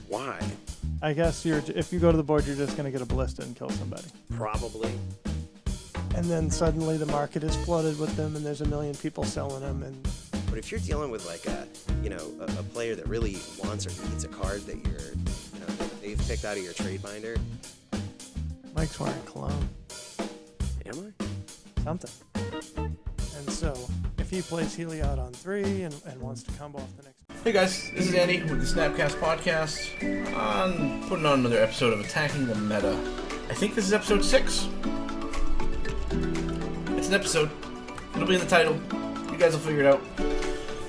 Why? I guess if you go to the board, you're just going to get a ballista and kill somebody. Probably. And then suddenly the market is flooded with them, and there's a million people selling them. And But if you're dealing with like a player that really wants or needs a card that that they've picked out of your trade binder. Mike's wearing cologne. Am I? Something. And so, if he plays Heliod on 3 and wants to combo off the next... Hey guys, this is Andy with the Snapcast Podcast. I'm putting on another episode of Attacking the Meta. I think this is episode 6. It's an episode. It'll be in the title. You guys will figure it out.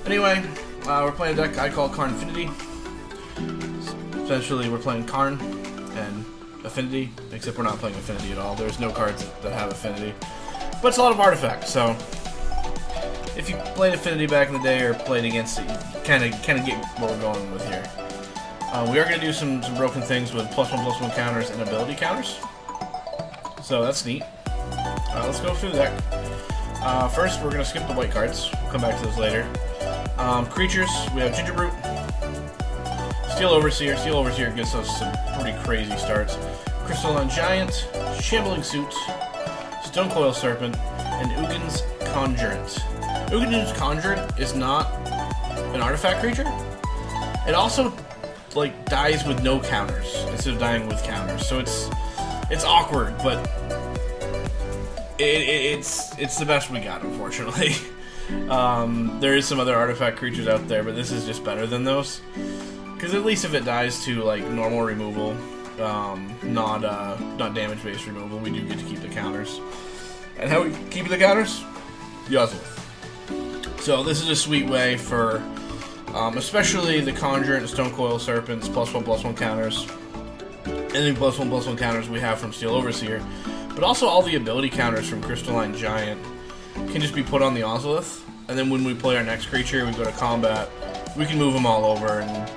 Anyway, we're playing a deck I call Karnfinity. Essentially, we're playing Karn and Affinity, except we're not playing Affinity at all. There's no cards that have Affinity. But it's a lot of artifacts, so if you played Affinity back in the day or played against it, you kind of get what we're going with here. We are going to do some broken things with +1/+1 counters and ability counters. So that's neat. Let's go through the deck. First, we're going to skip the white cards. We'll come back to those later. Creatures, we have Gingerbrute, Steel Overseer. Steel Overseer gets us some pretty crazy starts. Crystalline Giant, Shambling Suit, Stonecoil Serpent, and Ugin's Conjurant. Ugin's Conjurant is not an artifact creature. It also dies with no counters instead of dying with counters. So it's awkward, but it's the best we got, unfortunately. There is some other artifact creatures out there, but this is just better than those. Because at least if it dies to normal removal, not damage-based removal, we do get to keep the counters. And how we keep the counters? Yozlith. So this is a sweet way for, especially the Conjurant and Stonecoil Serpents, +1/+1 counters, and then +1/+1 counters we have from Steel Overseer, but also all the ability counters from Crystalline Giant can just be put on the Ozolith, and then when we play our next creature, we go to combat, we can move them all over and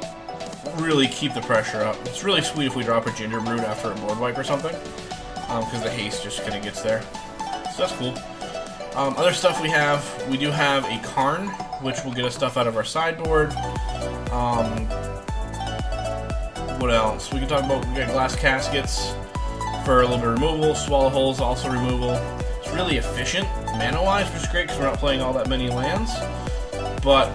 really keep the pressure up. It's really sweet if we drop a Gingerbrute after a board wipe or something, because the haste just kind of gets there. So that's cool. Other stuff we do have a Karn, which will get us stuff out of our sideboard. What else? We can talk about, we got Glass Caskets for a little bit of removal. Swallow Holes also removal. It's really efficient mana-wise, which is great because we're not playing all that many lands, but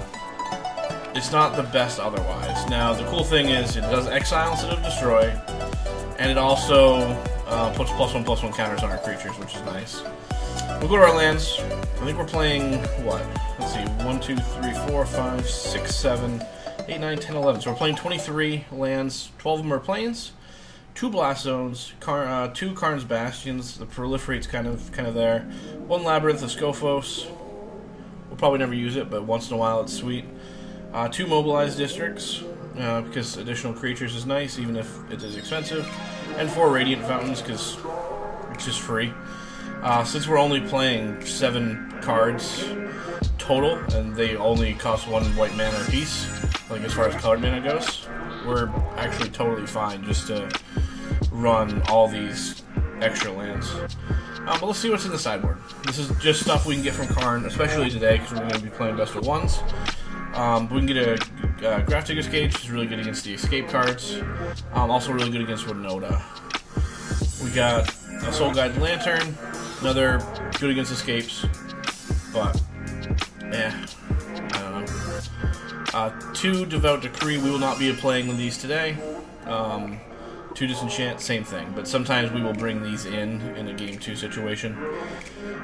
it's not the best otherwise. Now, the cool thing is it does exile instead of destroy, and it also puts +1/+1 counters on our creatures, which is nice. We'll go to our lands. I think we're playing, what? Let's see, 1, 2, 3, 4, 5, 6, 7, 8, 9, 10, 11. So we're playing 23 lands. 12 of them are plains, 2 Blast Zones, 2 Karn's Bastions. The Proliferate's kind of there. 1 Labyrinth of Scophos. We'll probably never use it, but once in a while it's sweet. 2 Mobilized Districts, because additional creatures is nice, even if it is expensive. And 4 Radiant Fountains, because it's just free. Since we're only playing 7 cards total, and they only cost 1 white mana a piece, as far as colored mana goes, we're actually totally fine just to run all these extra lands. But let's see what's in the sideboard. This is just stuff we can get from Karn, especially today, because we're going to be playing best of ones. We can get a Graph Digger's Cage, which is really good against the escape cards. Also really good against Winota. We got a Soul Guide Lantern, another good against escapes, but I don't know. 2 Devout Decree, we will not be playing with these today. 2 Disenchant, same thing, but sometimes we will bring these in a Game 2 situation.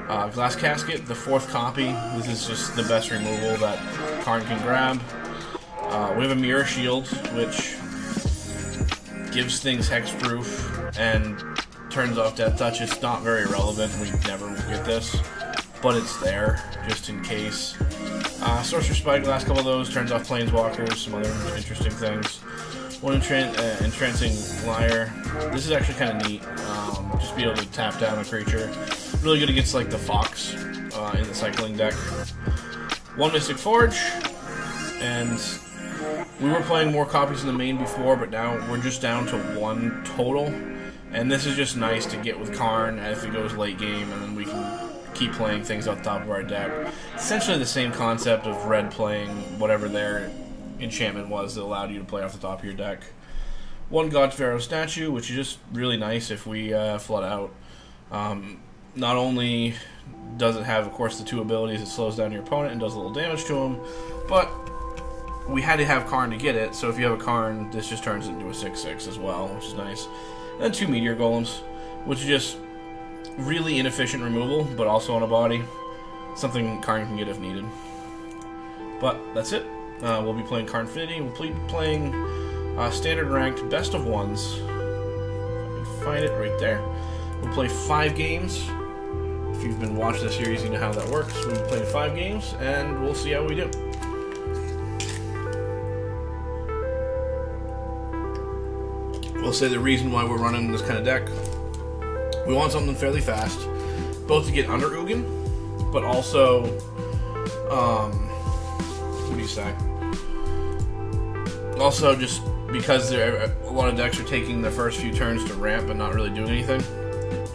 Glass Casket, the 4th copy. This is just the best removal that Karn can grab. We have a Mirror Shield, which gives things hexproof and turns off Death Touch. It's not very relevant, we never will get this, but it's there, just in case. Sorcerer Spyglass, a couple of those, turns off Planeswalkers, some other interesting things. 1 Entrancing Liar. This is actually kind of neat, just be able to tap down a creature. Really good against the Fox in the cycling deck. 1 Mystic Forge, and we were playing more copies in the main before, but now we're just down to 1 total. And this is just nice to get with Karn if it goes late game, and then we can keep playing things off the top of our deck. Essentially the same concept of red playing whatever their enchantment was that allowed you to play off the top of your deck. 1 God Pharaoh statue, which is just really nice if we flood out. Not only does it have, of course, the 2 abilities, it slows down your opponent and does a little damage to him, but we had to have Karn to get it, so if you have a Karn, this just turns it into a 6/6 as well, which is nice. And then 2 Meteor Golems, which is just really inefficient removal, but also on a body. Something Karn can get if needed. But that's it. We'll be playing Karnfinity. We'll be playing standard ranked best of ones. If I can find it right there. We'll play 5 games. If you've been watching the series, you know how that works. We'll be playing 5 games, and we'll see how we do. We'll say the reason why we're running this kind of deck. We want something fairly fast, both to get under Ugin, but also, what do you say? Also, just because a lot of decks are taking the first few turns to ramp and not really doing anything,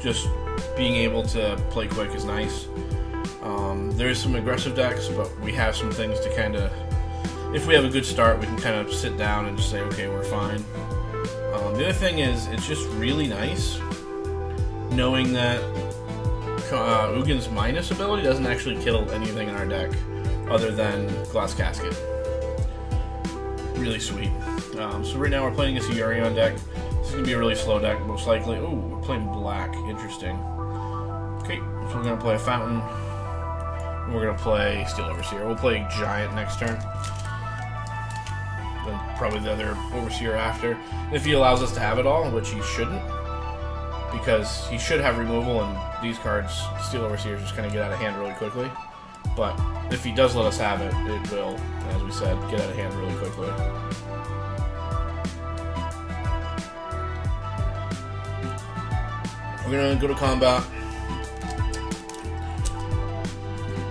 just being able to play quick is nice. There's some aggressive decks, but we have some things to kind of, if we have a good start, we can kind of sit down and just say, okay, we're fine. The other thing is, it's just really nice knowing that Ugin's minus ability doesn't actually kill anything in our deck other than Glass Casket. Really sweet. So right now we're playing this Yurion deck. This is going to be a really slow deck, most likely. Ooh, we're playing black. Interesting. Okay, so we're going to play a Fountain. And we're going to play Steel Overseer. We'll play Giant next turn. Then probably the other Overseer after. If he allows us to have it all, which he shouldn't. Because he should have removal, and these cards, Steel Overseers, just kind of get out of hand really quickly. But if he does let us have it, it will, as we said, get out of hand really quickly. We're going to go to combat.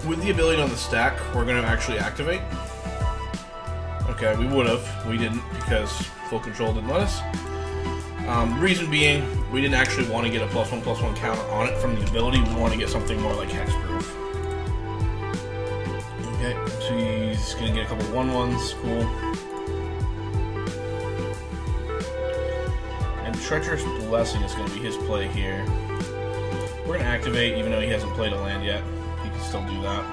With the ability on the stack, we're going to actually activate. Okay, we would have. We didn't, because full control didn't let us. Reason being, we didn't actually want to get a +1/+1 counter on it from the ability. We want to get something more like Hexproof. Okay, so he's going to get a couple 1/1s. Cool. And Treacherous Blessing is going to be his play here. We're going to activate, even though he hasn't played a land yet. He can still do that.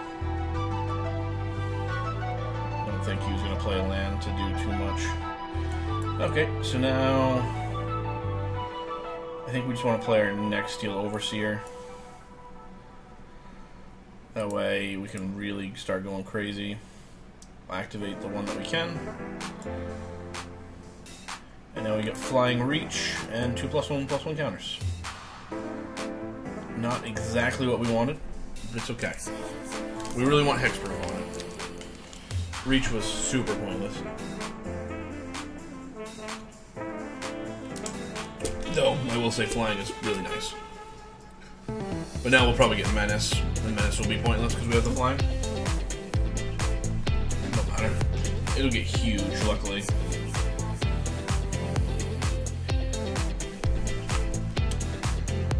I don't think he was going to play a land to do too much. Okay, so now I think we just want to play our next Steel Overseer. That way we can really start going crazy. Activate the one that we can. And now we get Flying Reach and 2 +1/+1 counters. Not exactly what we wanted, but it's okay. We really want Hexproof on it. Reach was super pointless. Though, I will say Flying is really nice. But now we'll probably get Menace, and Menace will be pointless because we have the Flying. Don't matter. It'll get huge, luckily.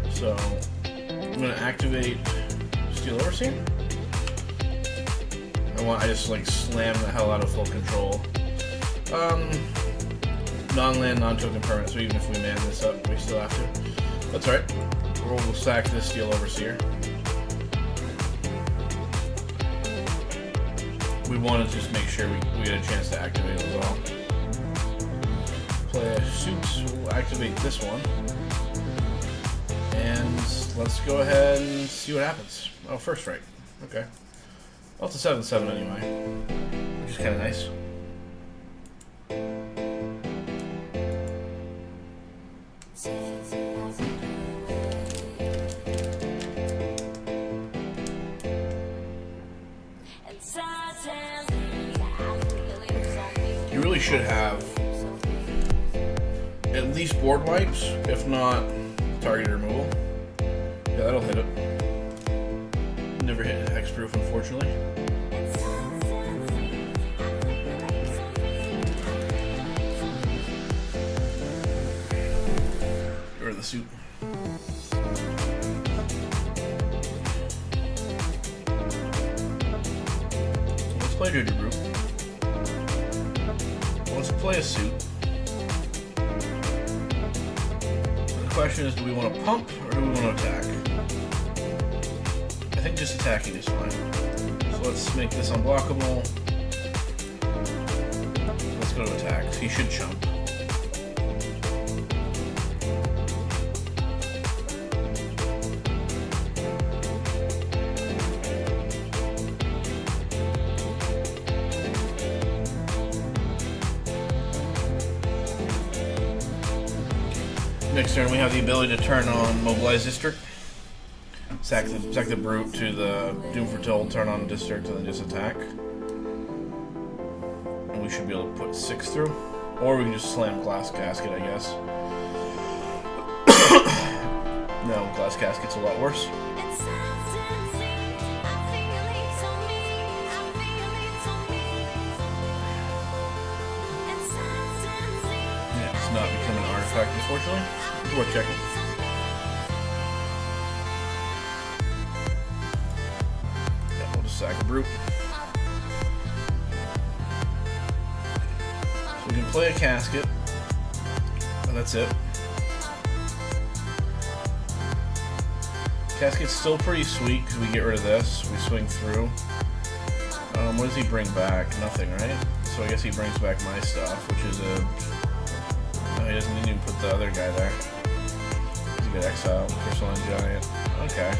So, I'm going to activate Steel Overseer. I just like slam the hell out of full control. Non-land, non-token permanent, so even if we man this up, we still have to. That's alright. We'll sack this Steel Overseer. We want to just make sure we get a chance to activate as well. Play a suit, we'll activate this one. And let's go ahead and see what happens. Oh, first strike. Okay. Well, it's a 7/7 anyway, which is kind of nice. You really should have at least board wipes, if not target removal. Yeah, that'll hit it. Never hit Hexproof, unfortunately. Or the suit. Let's play Judge Group. let's play a suit. The question is, do we want to pump or do we want to attack? I think just attacking is fine. So let's make this unblockable. Let's go to attack. He should chump. Next turn, we have the ability to turn on Mobilize District. Sack the Brute to the Doom Foretold, turn on District, and then just attack. And we should be able to put 6 through. Or we can just slam Glass Casket, I guess. No, Glass Casket's a lot worse. Yeah, it's not become an artifact, unfortunately. It's worth checking. Yeah, we'll just sack a Brute. So we can play a Casket. And that's it. Casket's still pretty sweet because we get rid of this. We swing through. What does he bring back? Nothing, right? So I guess he brings back my stuff, which is a... No, he doesn't even put the other guy there. He's a good exile. Crystalline Giant. Okay.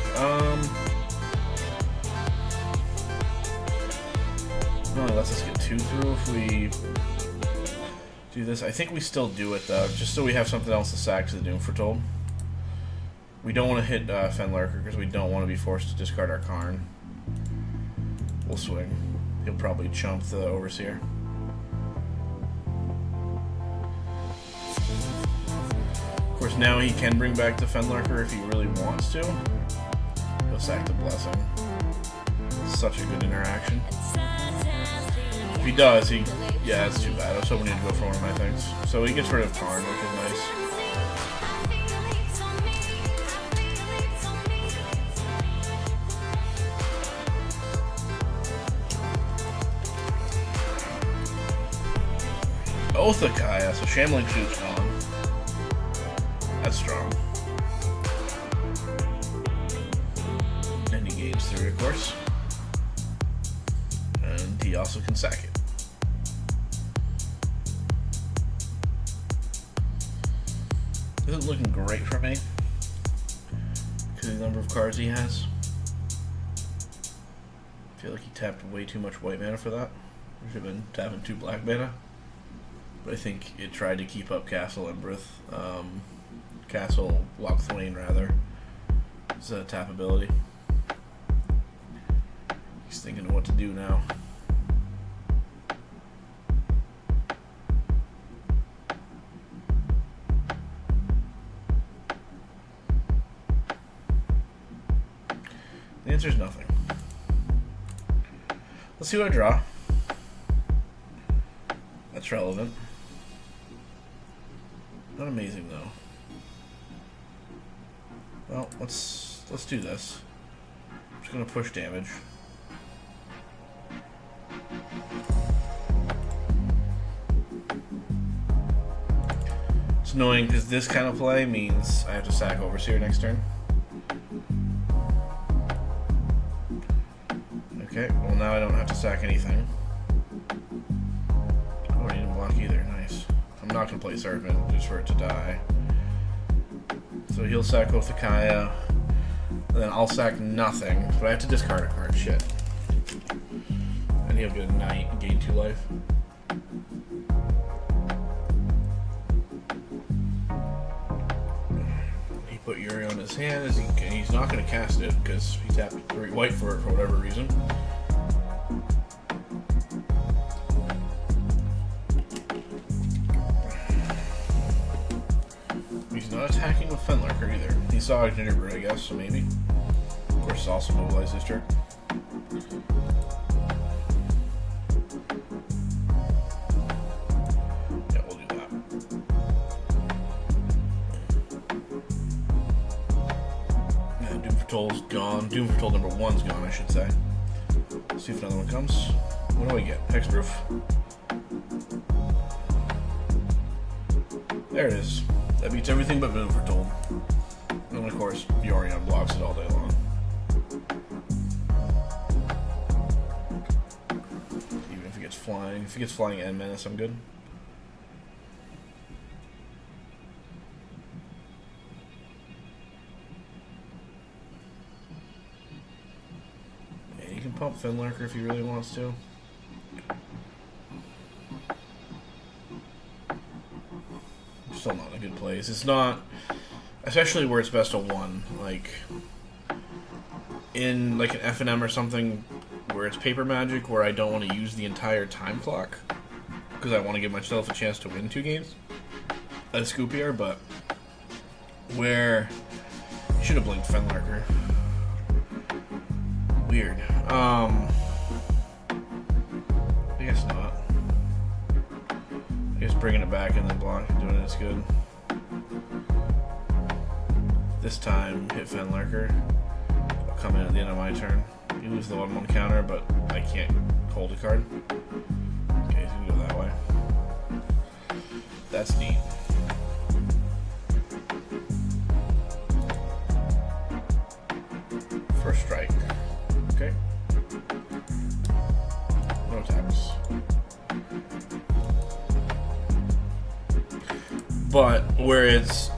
No, it lets us get 2 through if we do this. I think we still do it, though, just so we have something else to sack to the Doom Foretold. We don't want to hit Fenlurker because we don't want to be forced to discard our Karn. We'll swing. He'll probably chump the Overseer. Of course, now he can bring back the Fenlurker if he really wants to. He'll sack the Blessing. Such a good interaction. If he does, he... Yeah, that's too bad. I was hoping he'd go for one of my things. So he gets rid of Karn, which is nice. Othakaya, so Shambling Shoot's gone. That's strong. And he gains 3, of course. And he also can sack it. This isn't looking great for me because of the number of cards he has. I feel like he tapped way too much white mana for that. We should have been tapping 2 black mana. But I think it tried to keep up Castle Embrith. Castle Lochthwain, rather. It's a tap ability. He's thinking of what to do now. The answer is nothing. Let's see what I draw. That's relevant. Not amazing though. Well, let's do this. I'm just gonna push damage. It's annoying because this kind of play means I have to sack Overseer next turn. Okay, well now I don't have to sack anything. Oh, I didn't block either, nice. I'm not going to play Serpent just for it to die. So he'll sack Othakaya, and then I'll sack nothing, but I have to discard a card, shit. And he'll get a Knight and gain 2 life. He put Yuri on his hand, as he's not going to cast it, because he tapped 3 white for it for whatever reason. He's not attacking with Fenlurker either. He saw a Gingerbread, I guess, so maybe. Of course, it's also Mobilize District. Yeah, we'll do that. Yeah, Doom Foretold's gone. Doom Foretold number 1's gone, I should say. Let's see if another one comes. What do I get? Hexproof? There it is. That beats everything but Boom for Told. And of course, Yorion blocks it all day long. Even if he gets flying. If he gets flying and menace, I'm good. And he can pump Finlurker if he really wants to. Still not in a good place. It's not, especially where it's best of one. Like in like an FNM or something, where it's paper magic, where I don't want to use the entire time clock because I want to give myself a chance to win 2 games. That's scoopier, but where should have blinked Fenlurker. Weird. I guess not. I guess bringing it back and then blocking, doing it's good. This time, hit Fenlurker. I'll come in at the end of my turn. You lose the 1/1 counter, but I can't hold a card. Okay, so you can go that way. That's neat. First strike. Okay. No attacks. But where it's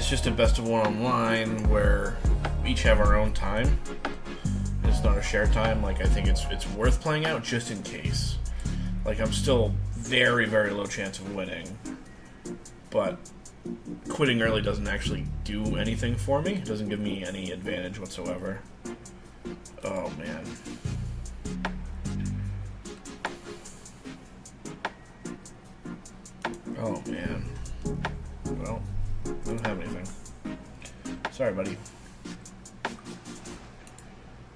just a best of one online where we each have our own time. It's not a shared time. Like I think it's worth playing out just in case. Like I'm still very, very low chance of winning. But quitting early doesn't actually do anything for me. It doesn't give me any advantage whatsoever. Oh man. Oh man. Well, I don't have anything. Sorry, buddy.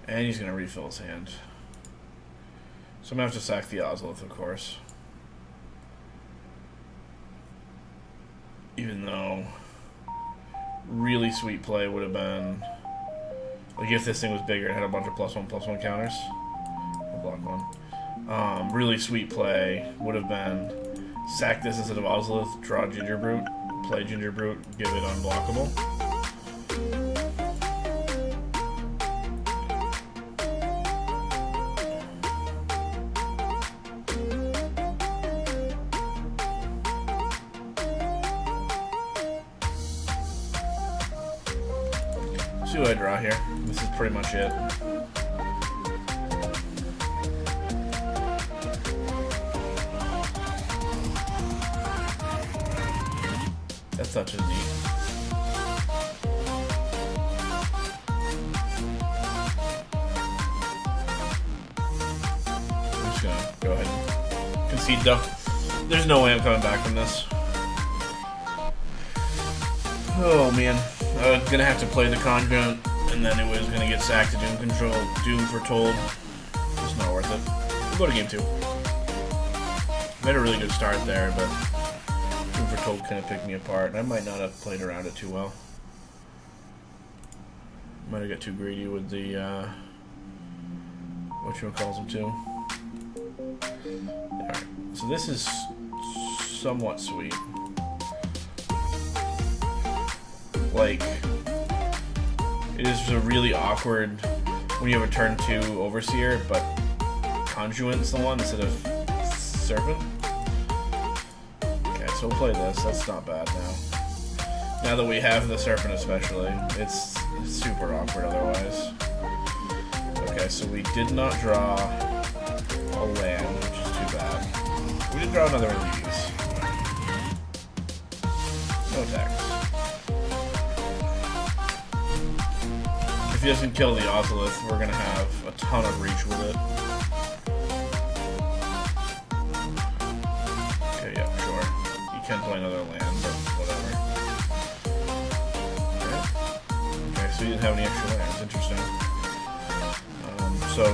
And he's gonna refill his hand. So I'm gonna have to sack the Ozolith, of course. Even though really sweet play would have been like if this thing was bigger, it had a bunch of +1/+1 counters. I'll block one. Really sweet play would have been sack this instead of Ozolith, draw Ginger Brute, play Ginger Brute, give it unblockable. See what I draw here. This is pretty much it. That's such a neat. I'm just gonna go ahead and concede though. There's no way I'm coming back from this. Oh man. I was gonna have to play the Conjurant, and then it was gonna get sacked to Doom Control, Doom Foretold. Just not worth it. We'll go to game 2. Made a really good start there, but Doom Foretold kind of picked me apart, and I might not have played around it too well. Might have got too greedy with the, whatchamacalls too. Alright, so this is somewhat sweet. Like, it is a really awkward when you have a turn 2 Overseer, but Conjurant's the one instead of Serpent. Okay, so we'll play this. That's not bad now. Now that we have the Serpent especially, it's super awkward otherwise. Okay, so we did not draw a land, which is too bad. We did draw another one of these. No attacks. If he doesn't kill the Ozolith, we're gonna have a ton of reach with it. Okay, yeah, sure. You can play another land, but whatever. Okay, so you didn't have any extra lands. Interesting. So,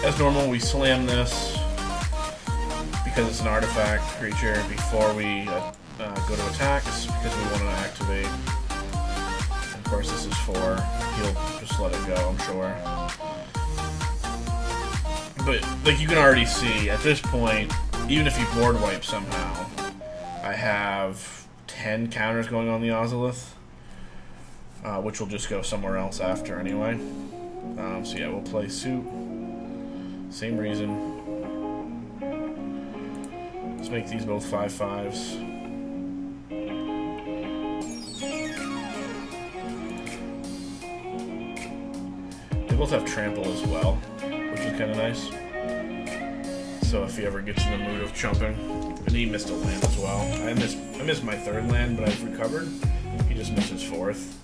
as normal, we slam this because it's an artifact creature before we go to attacks because we want to activate. Of course, this is 4. He'll just let it go, I'm sure. But, like, you can already see, at this point, even if you board wipe somehow, I have 10 counters going on the Ozolith, which will just go somewhere else after anyway. So yeah, we'll play suit. Same reason. Let's make these both 5/5s. They both have trample as well, which is kind of nice. So if he ever gets in the mood of chumping, and he missed a land as well. I missed my 3rd land, but I've recovered. He just missed his 4th.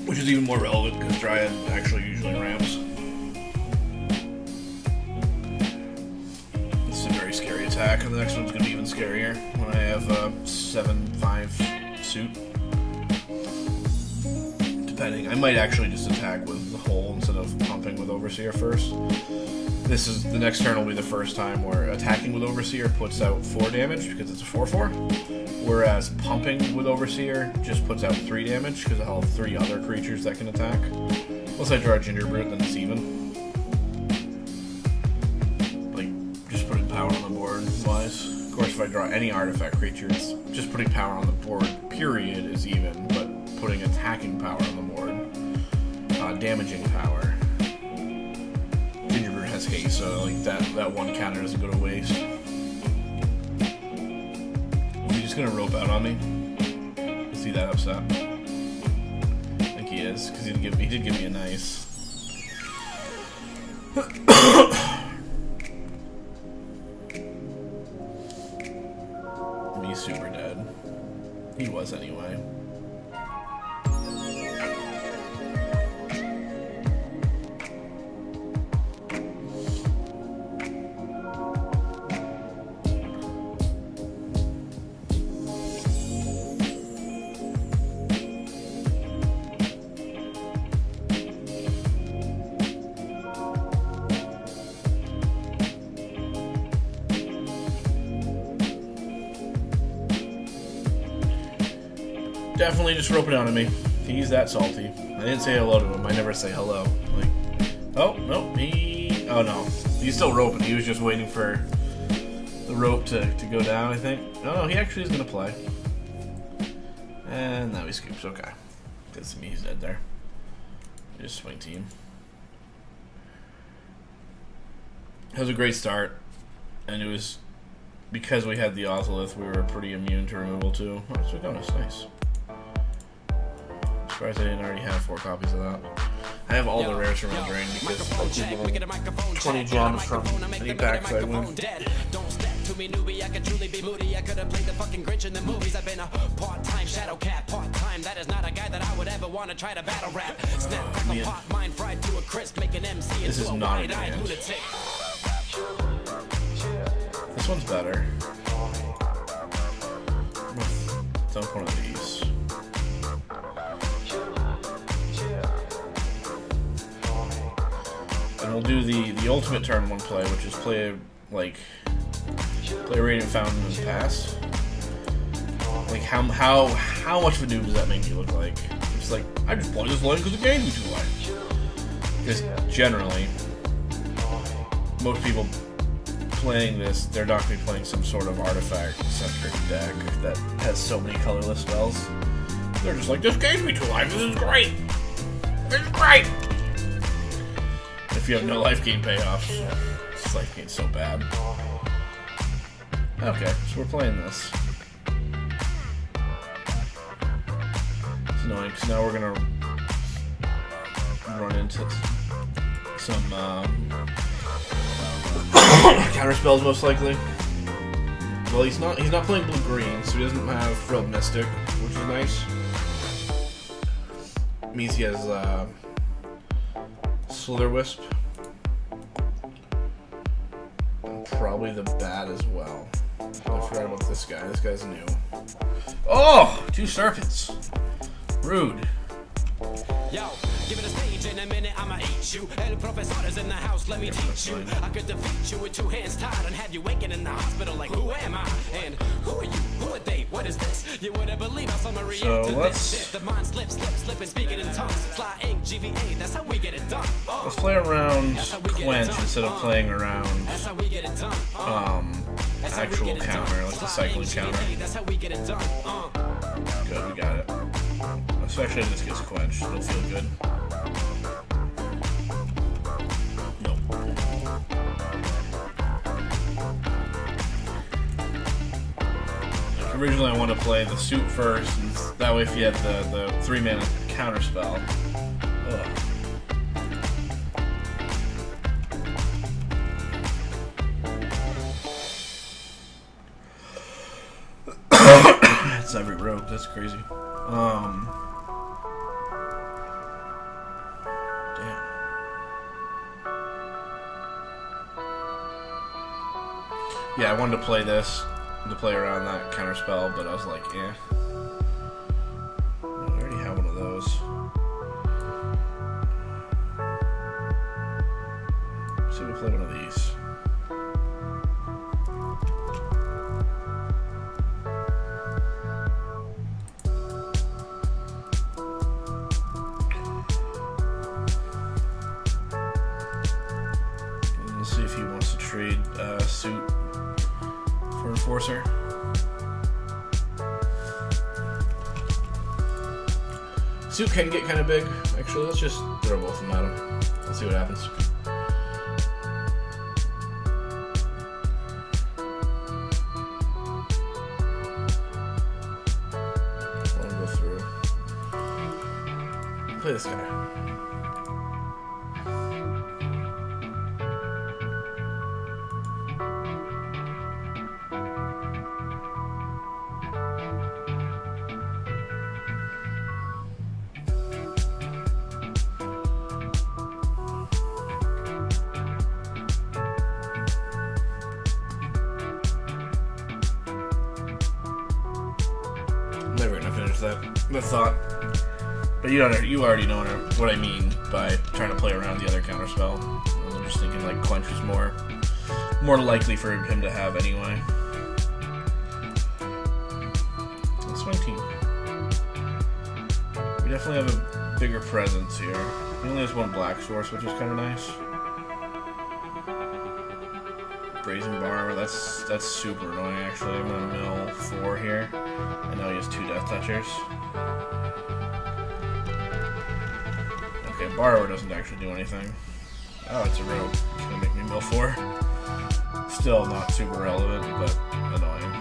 Which is even more relevant because Dryad actually usually ramps. This is a very scary attack, and the next one's going to be even scarier when I have a 7/5 suit. Depending, I might actually just attack with the hole instead of pumping with Overseer first. The next turn will be the first time where attacking with Overseer puts out 4 damage because it's a 4/4, whereas pumping with Overseer just puts out 3 damage because I'll have 3 other creatures that can attack. Unless I draw a Gingerbrute, then it's even. Like, just putting power on the board wise. Of course, if I draw any artifact creature, it's just putting power on the board, period, is even, but putting attacking power on the board, damaging power. Gingerbread has haste, so like that one counter doesn't go to waste. Is he just gonna rope out on me? Is he that upset? I think he is, because he did give me a nice. He's super dead. He was anyway. Definitely just rope it out on me. He's that salty. I didn't say hello to him. I never say hello. Like, oh, no, oh no. He's still roping. He was just waiting for the rope to go down, I think. No, he actually is going to play. And now he scoops. Okay. Good to me, he's dead there. Just swing team. It was a great start. And it was because we had the Ozolith, we were pretty immune to removal too. Oh, it's nice. Surprised I didn't already have 4 copies of that. I have all the rares from my drain because I keep getting 20 gems from any packs I win. Don't step to me, newbie. I could truly be moody. I could have played the fucking Grinch in the movies. I've been a part-time shadow cat, part-time. That is not a guy that I would ever want to try to battle rap. Snap, crackle, pot, mind fried to a crisp, make an MC This is into a not a wide-eyed dance. lunatic. This one's better. Dump one of these. And we'll do the ultimate turn 1 play, which is play a Radiant Fountain and pass. Like how much of a noob does that make me look like? It's like I just play this lane because the game's me too light. Because generally, most people playing this, they're not going to be playing some sort of artifact-centric deck that has so many colorless spells. They're just like, this game's me too light. This is great. This is great. If you have no life gain payoffs, this life gain's so bad. Okay, so we're playing this. It's annoying because now we're gonna run into some counter spells most likely. Well, he's not playing blue green, so he doesn't have Frilled Mystic, which is nice. It means he has Slither Wisp. And probably the Bat as well. I forgot about this guy. This guy's new. Oh! 2 serpents. Rude. Yo, Give it a stage in a minute, I'ma eat you. El profesor is in the house, let me teach you. I could defeat you with 2 hands tied and have you waking in the hospital like, who am I? And who are you? Who are they? What is this? You wouldn't believe how someone react to this. The mind slips, slipping, speaking in tongues. Fly ink, GVA, that's how we get it done. Let's play around Quench instead of playing around That's how we get it done. actual counter, like the cycling counter. That's how we get it done. Good, we got it. Especially if this gets quenched, it'll feel good. Nope. Like originally I wanted to play the suit first, and that way if you had the 3-mana counter spell. Ugh. It's every rogue, that's crazy. Damn. Yeah, I wanted to play this, to play around that counter spell, but I was like, eh. I already have one of those. So we play one of these. See if he wants to trade suit for Enforcer. Suit can get kind of big. Actually, let's just throw both of them at him. Let's see what happens. Let him go through. Play this guy. Never gonna finish that thought. But you already know what I mean by trying to play around the other counter spell. I'm just thinking like Quench is more likely for him to have anyway. That's my team. We definitely have a bigger presence here. He only has 1 black source, which is kind of nice. Brazen Bar, that's super annoying actually. I'm gonna mill 4 here. And now he has 2 Death Touchers. Okay, Borrower doesn't actually do anything. Oh, it's a rogue. It's gonna make me mill 4. Still not super relevant, but annoying.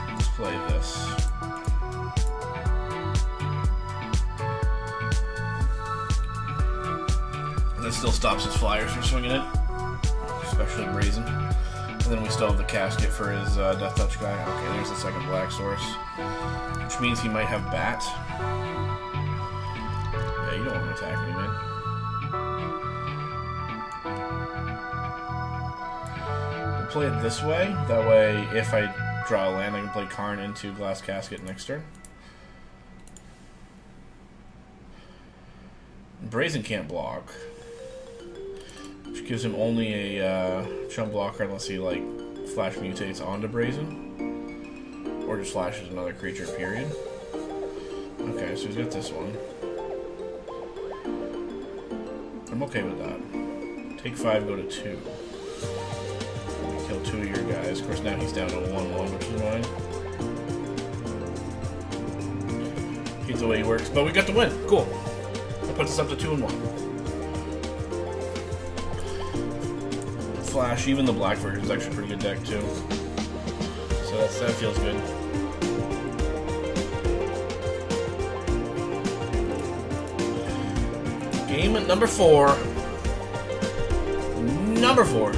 Let's play this. And that still stops his flyers from swinging it, especially Brazen. And then we still have the casket for his Death Touch guy. Okay, there's the second black source, which means he might have Bat. Yeah, you don't want to attack me, man. We'll play it this way. That way, if I draw a land, I can play Karn into Glass Casket next turn. Brazen can't block, which gives him only a chump blocker unless he like flash mutates onto Brazen, or just flashes another creature, period. Okay, so he's got this one. I'm okay with that. Take 5, go to 2. Kill 2 of your guys. Of course, now he's down to 1/1, which is annoying. Hate the way he works, but we got the win. Cool. That puts us up to 2-1. Flash, even the black version is actually a pretty good deck too. So that feels good. Game at number 4. Number 4.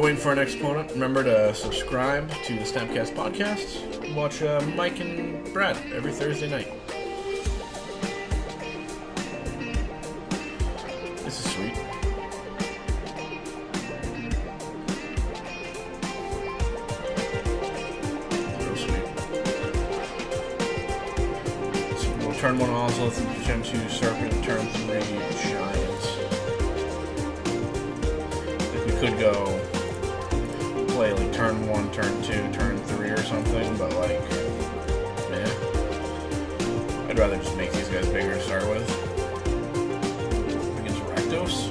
waiting for our next opponent, remember to subscribe to the Snapcast podcast. Watch Mike and Brad every Thursday night. This is sweet. Real sweet. So we'll turn 1 Ozolith, Gen 2 Serpent, turn 3 Giant. If we could go play like turn 1, turn 2, turn 3 or something, but like, yeah. I'd rather just make these guys bigger to start with. Against Rakdos.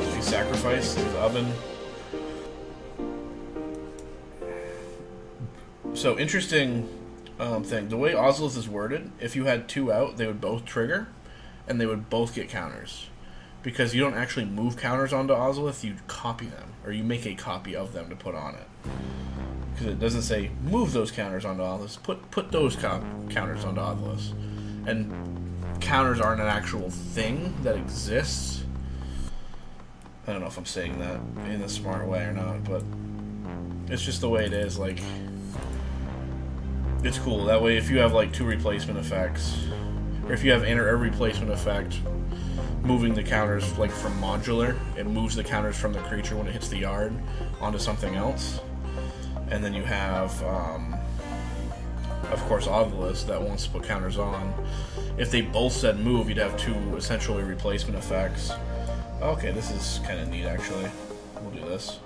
So we sacrifice, there's Oven. So interesting thing. The way Ozolith is worded, if you had 2 out, they would both trigger, and they would both get counters. Because you don't actually move counters onto Ozolith, you copy them. Or you make a copy of them to put on it. Because it doesn't say, move those counters onto Ozolith, put those counters onto Ozolith. And counters aren't an actual thing that exists. I don't know if I'm saying that in a smart way or not, but it's just the way it is. Like, it's cool. That way, if you have like 2 replacement effects, or if you have a replacement effect, moving the counters like from modular, it moves the counters from the creature when it hits the yard onto something else. And then you have, of course, Obelisk that wants to put counters on. If they both said move, you'd have 2 essentially replacement effects. Okay, this is kind of neat actually. We'll do this.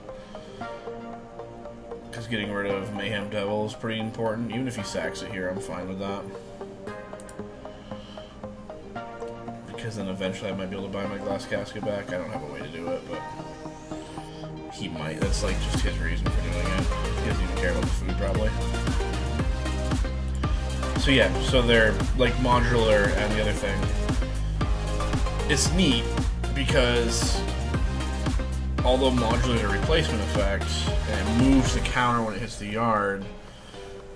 Because getting rid of Mayhem Devil is pretty important. Even if he sacks it here, I'm fine with that. Because then eventually I might be able to buy my glass casket back. I don't have a way to do it, but he might. That's like just his reason for doing it. He doesn't even care about the food, probably. So yeah, so they're like modular, and the other thing, it's neat because although modular is a replacement effect, and it moves the counter when it hits the yard,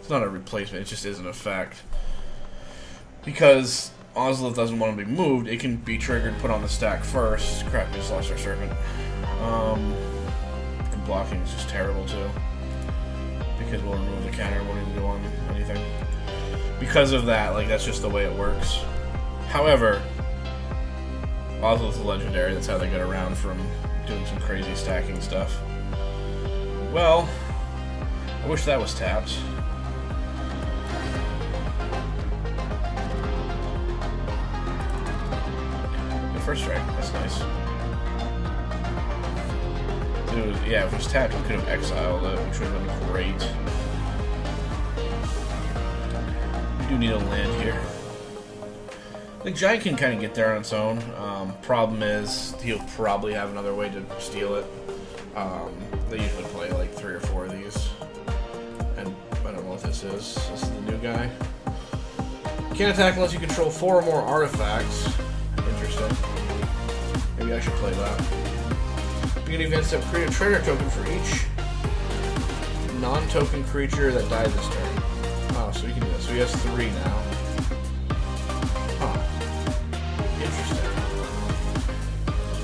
it's not a replacement, it just is an effect. Because Ozolith doesn't want to be moved, it can be triggered, put on the stack first. Crap, we just lost our Serpent. And blocking is just terrible too. Because we'll remove the counter, won't even go on anything. Because of that, like, that's just the way it works. However, Ozolith is legendary, that's how they get around from doing some crazy stacking stuff. Well, I wish that was tapped. First strike, that's nice. Dude, yeah, if it was tapped, we could have exiled it, which would have been great. We do need a land here. I think Giant can kind of get there on its own. Problem is, he'll probably have another way to steal it. They usually play like 3 or 4 of these. And I don't know what this is. This is the new guy. Can't attack unless you control 4 or more artifacts. Interesting. Maybe I should play that. Beginning event step, create a trainer token for each non-token creature that died this turn. Oh, so he can do this. So he has 3 now. Huh. Interesting.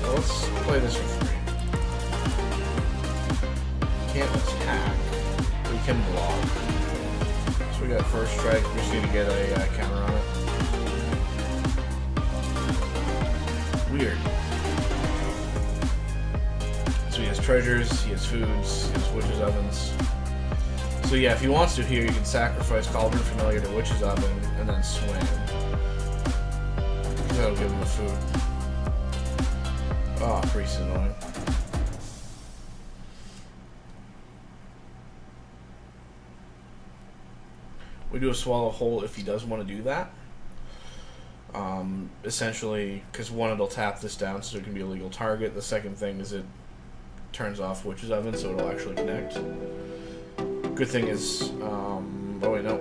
Well, let's play this for 3. Can't attack. We can block. So we got first strike. We just need to get a counter on it. Weird. So he has treasures, he has foods, he has witch's ovens. So yeah, if he wants to here, you can sacrifice Cauldron Familiar to Witch's Oven and then swing. Because that'll give him the food. Oh, Priest is annoying. We do a Swallow Whole if he does want to do that. Essentially, because one, it'll tap this down so it can be a legal target. The second thing is it turns off Witch's Oven so it'll actually connect. Good thing is, oh wait, no.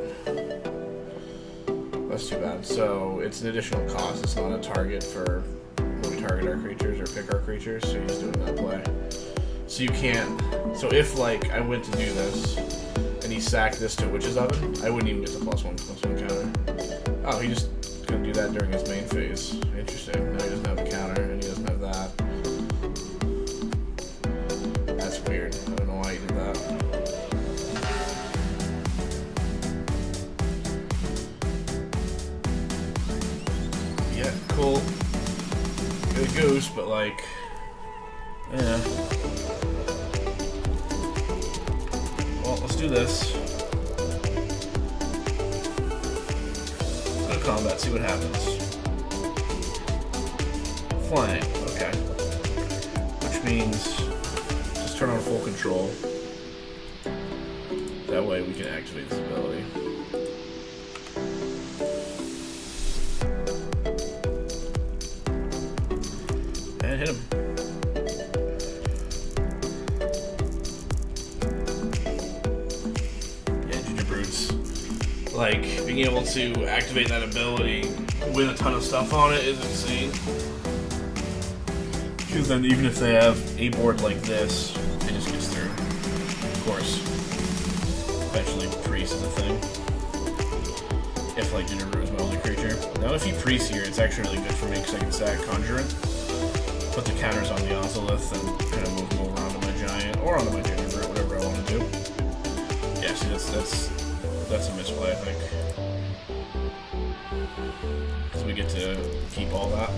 That's too bad. So it's an additional cost. It's not a target for when we target our creatures or pick our creatures, so he's doing that play. So you can't, so if like I went to do this and he sacked this to Witch's Oven, I wouldn't even get the +1/+1 counter. Oh, he just gonna do that during his main phase. Interesting. Now he doesn't have a counter and he doesn't have that. That's weird. I don't know why he did that. Yeah, cool. Good goose, but like, yeah. Well, let's do this. Let's go to combat, see what happens. Flying, okay. Which means just turn on full control. That way we can activate this ability. And hit him. Yeah, Ginger Brutes. Like, being able to activate that ability with a ton of stuff on it is insane. Because then even if they have a board like this, it just gets through. Of course. Eventually Priest is a thing. If like Ginger Brew is my only creature. Now if you Priest here, it's actually really good for me because I can stack Conjurant. Put the counters on the Ozolith and kind of move them over onto my Giant. Or onto my Ginger Brew, whatever I want to do. Yeah, see that's a misplay, I think. Because we get to keep all that.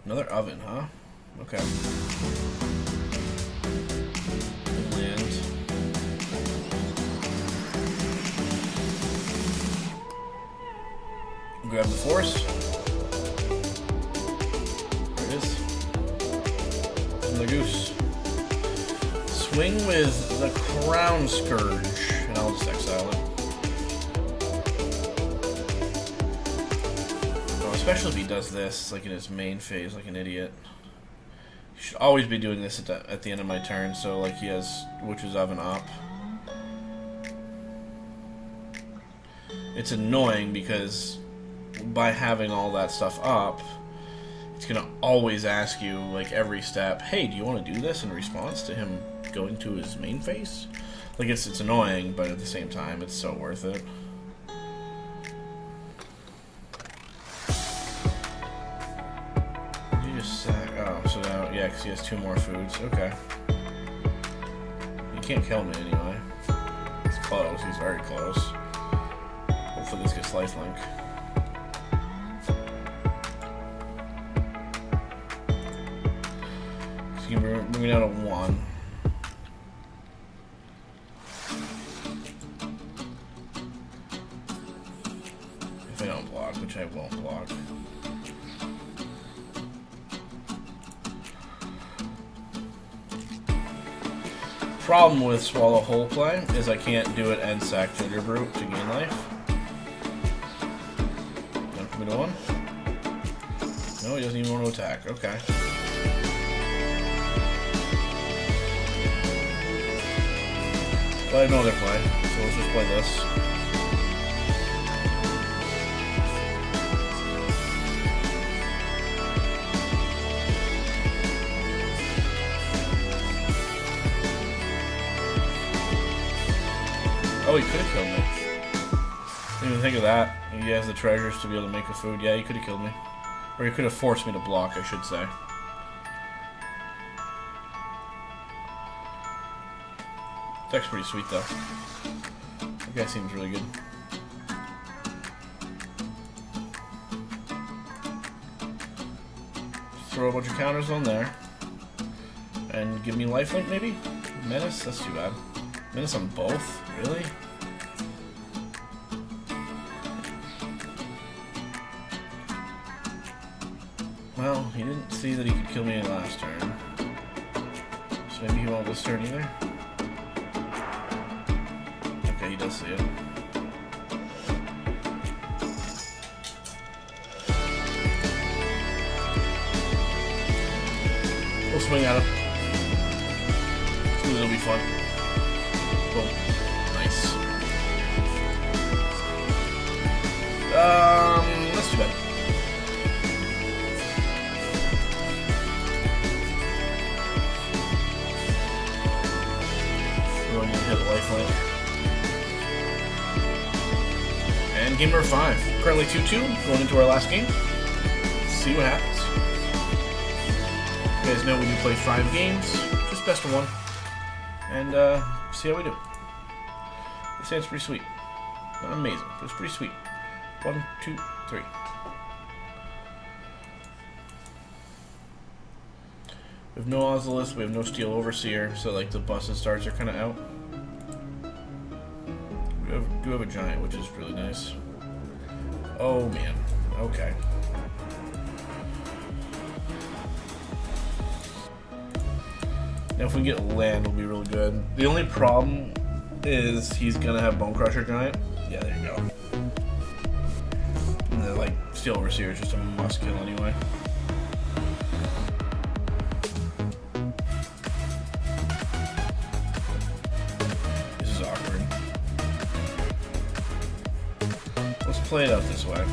Another oven, huh? Okay. Land. Grab the force. There it is. And the goose. Swing with the Crown Scourge, and I'll just exile it. Oh, especially if he does this, like in his main phase, like an idiot. He should always be doing this at the end of my turn, so like he has Witch's Oven up. It's annoying because by having all that stuff up, it's gonna always ask you, like every step, hey, do you want to do this in response to him going to his main phase? Like it's annoying, but at the same time, it's so worth it. Did you just sack? Oh, so now, yeah, because he has 2 more foods. Okay. He can't kill me anyway. He's close. He's very close. Hopefully this gets lifelink. You can bring me down to 1. If I don't block, which I won't block. Problem with Swallow Whole play is I can't do it and sack Ginger Brute to gain life. Gonna put me to 1. No, he doesn't even want to attack. Okay. But I have no other play, so let's just play this. Oh, he could have killed me. Didn't even think of that. He has the treasures to be able to make the food. Yeah, he could have killed me. Or he could have forced me to block, I should say. Deck's pretty sweet though. That guy seems really good. Just throw a bunch of counters on there. And give me lifelink maybe? Menace? That's too bad. Menace on both? Really? Well, he didn't see that he could kill me last turn. So maybe he won't this turn either? Okay, he does see it. We'll swing at him. Ooh, it'll be fun. Boom. Nice. That's too bad. really need to hit a lifelink. And game number 5. Currently 2-2, going into our last game. Let's see what happens. You guys know we do play 5 games, just best of 1. And see how we do. This hand's pretty sweet. Not amazing, but it's pretty sweet. 1, 2, 3. We have no Ozolith, we have no Steel Overseer, so like the bus and starts are kind of out. We do have a Giant, which is really nice. Oh man, okay. Now if we get land, it'll be really good. The only problem is he's gonna have Bone Crusher Giant. Yeah, there you go. And then like Steel Overseer is just a must kill anyway. This is awkward. Let's play it out this way.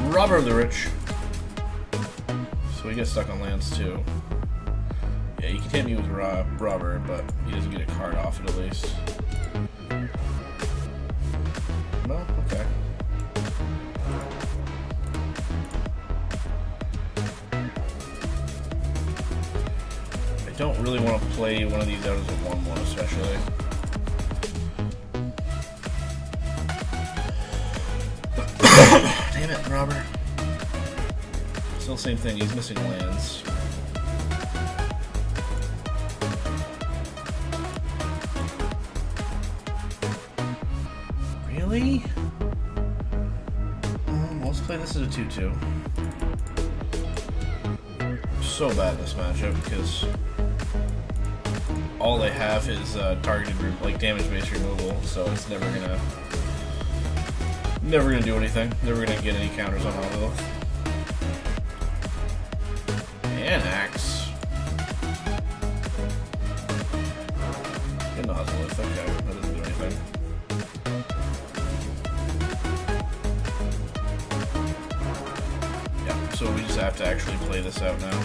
Robber of the Rich. So we get stuck on lands too. Yeah, you can hit me with Robber, but he doesn't get a card off it at least. Well, okay. I don't really want to play one of these out as a 1/1 especially. Damn it, Robert. Still same thing, he's missing lands. Really? Let's play this as a 2/2. So bad in this matchup because all they have is targeted, like damage-based removal, so it's never gonna do anything. Never gonna get any counters on Ozolith. And Axe. Get an Ozolith, okay, that doesn't do anything. Yeah, so we just have to actually play this out now.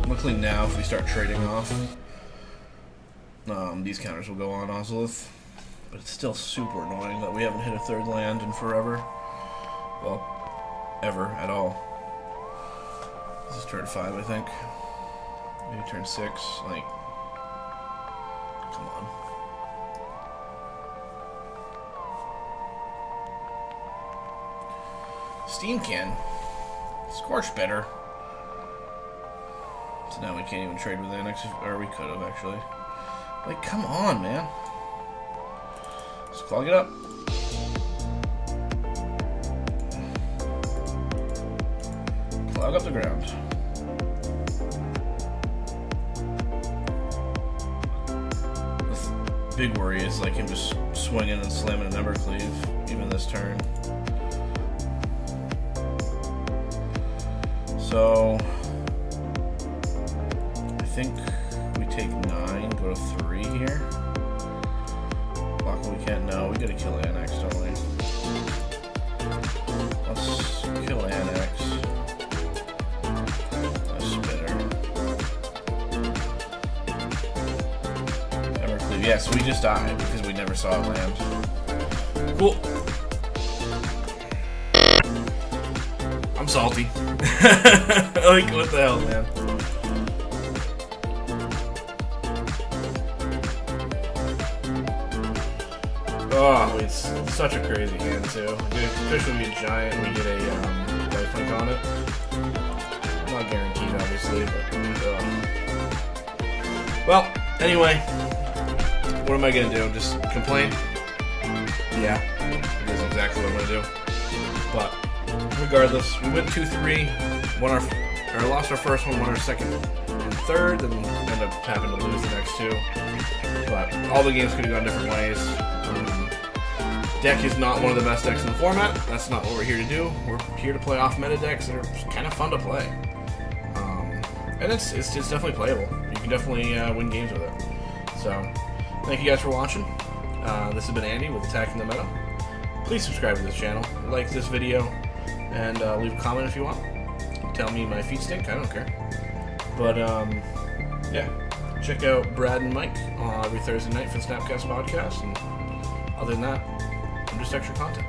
Luckily now, if we start trading off, these counters will go on Ozolith. But it's still super annoying that we haven't hit a 3rd land in forever. Well, ever at all. This is turn 5, I think. Maybe turn 6. Like, come on. Steam Can. Scorch better. So now we can't even trade with Annex, or we could have actually. Like, come on, man. Let's clog it up. Clog up the ground. This big worry is like him just swinging and slamming a number cleave, even this turn. So I think we take 9, go to 3 here. Block we can't. No, we gotta kill Annex, don't we? Let's kill Annex. A Spitter. Never cleave. Yes, we just died because we never saw it land. Cool. I'm salty. Like, what the hell, man? Oh, it's such a crazy hand, too. Especially when we get a Giant and we get a lifelink on it. Not guaranteed, obviously, but... Well, anyway. What am I going to do? Just complain? Yeah, that is exactly what I'm going to do. But, regardless, we went 2-3, lost our first one, won our second and third, and ended up having to lose the next 2. But all the games could have gone different ways. deck is not one of the best decks in the format. That's not what we're here to do. We're here to play off meta decks that are kind of fun to play. And it's definitely playable. You can definitely win games with it. So, thank you guys for watching. This has been Andy with Attacking the Meta. Please subscribe to this channel, like this video, and leave a comment if you want. Tell me my feet stink, I don't care. But, yeah. Check out Brad and Mike every Thursday night for the Snapcast podcast, and other than that, just extra content.